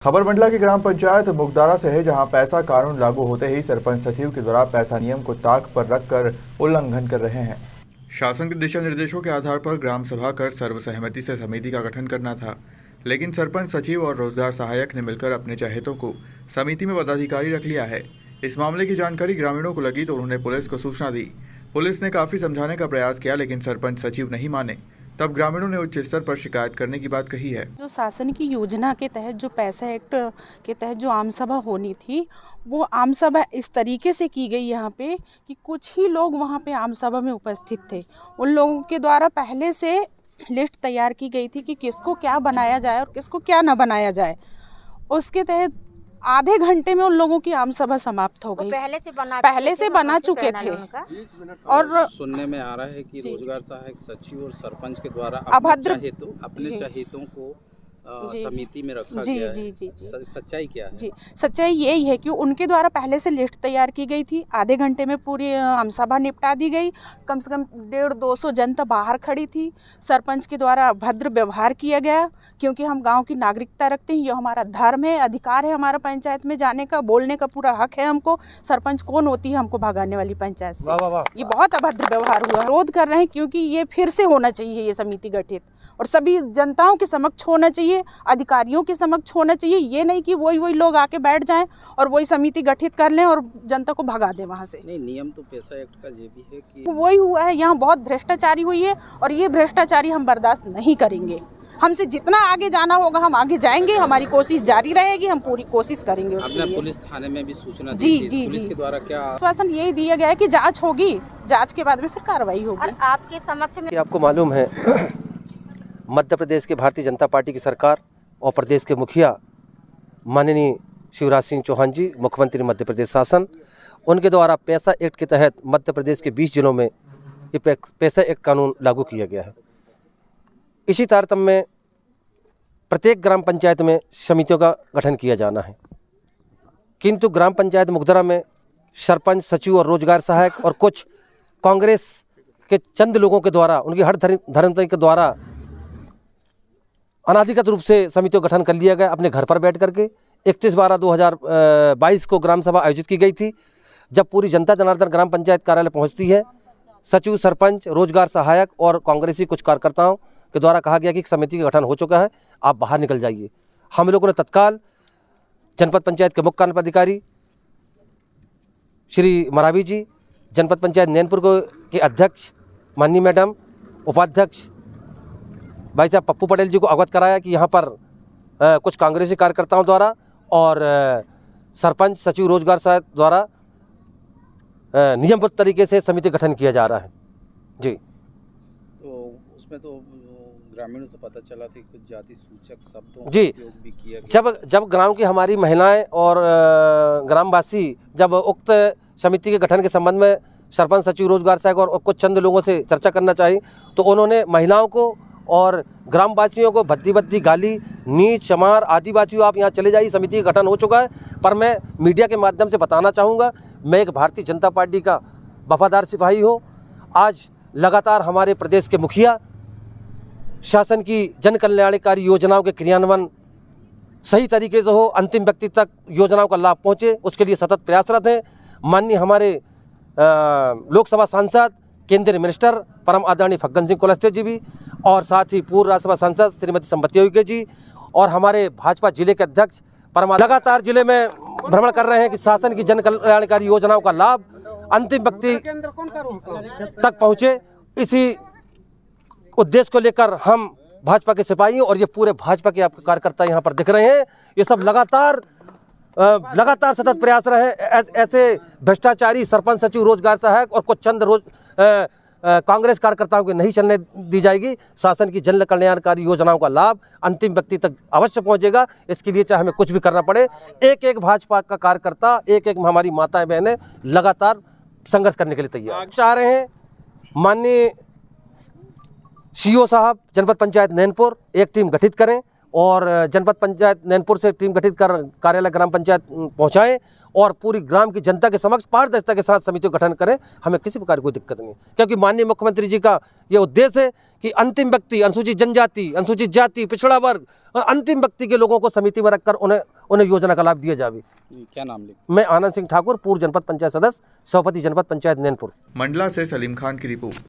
खबर मंडला की ग्राम पंचायत मुगदारा से है, जहां पैसा कानून लागू होते ही सरपंच सचिव के द्वारा पैसा नियम को ताक पर रखकर उल्लंघन कर रहे हैं। शासन के दिशा निर्देशों के आधार पर ग्राम सभा कर सर्वसहमति से समिति का गठन करना था, लेकिन सरपंच सचिव और रोजगार सहायक ने मिलकर अपने चहेतों को समिति में पदाधिकारी रख लिया है। इस मामले की जानकारी ग्रामीणों को लगी तो उन्होंने पुलिस को सूचना दी। पुलिस ने काफी समझाने का प्रयास किया, लेकिन सरपंच सचिव नहीं माने। तब ग्रामीणों ने उच्च स्तर पर शिकायत करने की बात कही है। जो शासन की योजना के तहत जो पैसा एक्ट के तहत जो आम सभा होनी थी, वो आम सभा इस तरीके से की गई यहाँ पे कि कुछ ही लोग वहाँ पे आम सभा में उपस्थित थे। उन लोगों के द्वारा पहले से लिस्ट तैयार की गई थी कि किसको क्या बनाया जाए और किसको क्या ना बनाया जाए। उसके तहत आधे घंटे में उन लोगों की आम सभा समाप्त हो गई। पहले से बना चुके थे। और सुनने में आ रहा है कि रोजगार सहायक सचिव और सरपंच के द्वारा अपने चहेतों को समिति में रखा गया है। जी। सच्चाई क्या है? जी, सच्चाई यही है कि उनके द्वारा पहले से लिस्ट तैयार की गई थी। आधे घंटे में पूरी आम सभा निपटा दी गई। कम से कम 150-200 जनता बाहर खड़ी थी। सरपंच के द्वारा भद्र व्यवहार किया गया, क्योंकि हम गांव की नागरिकता रखते हैं। यह हमारा धर्म है, अधिकार है हमारा पंचायत में जाने का, बोलने का पूरा हक है हमको। सरपंच कौन होती है हमको भगाने वाली पंचायत से? ये बहुत अभद्र व्यवहार हुआ। विरोध कर रहे हैं क्योंकि ये फिर से होना चाहिए, ये समिति गठित, और सभी जनताओं के समक्ष होना चाहिए, अधिकारियों के समक्ष होना चाहिए। ये नहीं कि वही लोग आके बैठ जाएं और वही समिति गठित कर लें और जनता को भगा दें वहां से। नहीं, नियम तो पैसा एक्ट का ये भी है कि वही हुआ है। यहाँ बहुत भ्रष्टाचारी हुई है और ये भ्रष्टाचारी हम बर्दाश्त नहीं करेंगे। हमसे जितना आगे जाना होगा हम आगे जाएंगे। हमारी कोशिश जारी रहेगी, हम पूरी कोशिश करेंगे उसके लिए। आपने पुलिस थाने में भी सूचना दी जी थी। जी पुलिस जी के द्वारा क्या आश्वासन यही दिया गया है कि जांच होगी, जांच के बाद में फिर कार्रवाई होगी। और आपके समक्ष में आपको मालूम है मध्य प्रदेश के भारतीय जनता पार्टी की सरकार और प्रदेश के मुखिया माननीय शिवराज सिंह चौहान जी, मुख्यमंत्री मध्य प्रदेश शासन, उनके द्वारा पैसा एक्ट के तहत मध्य प्रदेश के 20 जिलों में ये पैसा एक्ट कानून लागू किया गया है। इसी तारतम्य में प्रत्येक ग्राम पंचायत में समितियों का गठन किया जाना है, किंतु ग्राम पंचायत मुगदरा में सरपंच सचिव और रोजगार सहायक और कुछ कांग्रेस के चंद लोगों के द्वारा, उनकी हर धर्मपत्नी के द्वारा अनाधिकृत रूप से समितियों का गठन कर लिया गया। अपने घर पर बैठ करके 31/12/2022 को ग्राम सभा आयोजित की गई थी। जब पूरी जनता जनार्दन ग्राम पंचायत कार्यालय पहुंचती है, सचिव, सरपंच, रोजगार सहायक और कांग्रेसी कुछ कार्यकर्ताओं के द्वारा कहा गया कि समिति का गठन हो चुका है, आप बाहर निकल जाइए। हम लोगों ने तत्काल जनपद पंचायत के मुख्य कार्यपालक अधिकारी श्री मरावी जी, जनपद पंचायत नैनपुर के अध्यक्ष माननीय मैडम, उपाध्यक्ष भाई साहब पप्पू पटेल जी को अवगत कराया कि यहाँ पर कुछ कांग्रेसी कार्यकर्ताओं द्वारा और सरपंच, सचिव, रोजगार सहायक द्वारा नियमबद्ध तरीके से समिति गठन किया जा रहा है। जी, तो उसमें तो ग्रामीणों से पता चला था कि कुछ जाति सूचक शब्दों जी का उपयोग भी किया गया। जब गांव की हमारी महिलाएं और ग्रामवासी जब उक्त समिति के गठन के संबंध में सरपंच, सचिव, रोजगार सहायक और कुछ चंद लोगों से चर्चा करना चाहिए, तो उन्होंने महिलाओं को और ग्रामवासियों को भद्दी गाली, नीच, चमार, आदिवासियों आप यहाँ चले जाइए, समिति का गठन हो चुका है। पर मैं मीडिया के माध्यम से बताना चाहूँगा, मैं एक भारतीय जनता पार्टी का वफादार सिपाही हूँ। आज लगातार हमारे प्रदेश के मुखिया शासन की जन कल्याणकारी योजनाओं के क्रियान्वयन सही तरीके से हो, अंतिम व्यक्ति तक योजनाओं का लाभ पहुँचे, उसके लिए सतत प्रयासरत हैं। माननीय हमारे लोकसभा सांसद, केंद्रीय मिनिस्टर परम आदरणीय फग्गन सिंह कुलस्ते जी भी, और साथ ही पूर्व राज्यसभा सांसद श्रीमती संपत्ति उइके जी और हमारे भाजपा जिले के अध्यक्ष लगातार जिले में भ्रमण कर रहे हैं कि शासन की जन कल्याणकारी योजनाओं का लाभ अंतिम व्यक्ति तक पहुंचे। इसी उद्देश्य को लेकर हम भाजपा के सिपाही और ये पूरे भाजपा के आपके कार्यकर्ता यहाँ पर दिख रहे हैं, ये सब लगातार सतत प्रयास रहे। ऐसे भ्रष्टाचारी सरपंच, सचिव, रोजगार सहायक और कुछ चंद कांग्रेस कार्यकर्ताओं को नहीं चलने दी जाएगी। शासन की जन कल्याणकारी योजनाओं का लाभ अंतिम व्यक्ति तक अवश्य पहुंचेगा। इसके लिए चाहे हमें कुछ भी करना पड़े, एक भाजपा का कार्यकर्ता, एक हमारी माताएं बहनें लगातार संघर्ष करने के लिए तैयार। चाह रहे हैं माननीय सीओ साहब जनपद पंचायत नैनपुर एक टीम गठित करें, और जनपद पंचायत नैनपुर से टीम गठित कर कार्यालय ग्राम पंचायत पहुंचाएं और पूरी ग्राम की जनता के समक्ष पारदर्शिता के साथ समितियों का गठन करें। हमें किसी प्रकार की कोई दिक्कत नहीं, क्योंकि माननीय मुख्यमंत्री जी का ये उद्देश्य है कि अंतिम व्यक्ति, अनुसूचित जनजाति, अनुसूचित जाति, पिछड़ा वर्ग और अंतिम व्यक्ति के लोगों को समिति में रखकर उन्हें योजना का लाभ दिया जाए। क्या नाम लिख? मैं आनंद सिंह ठाकुर, पूर्व जनपद पंचायत सदस्य, सभापति जनपद पंचायत नैनपुर। मंडला से सलीम खान की रिपोर्ट।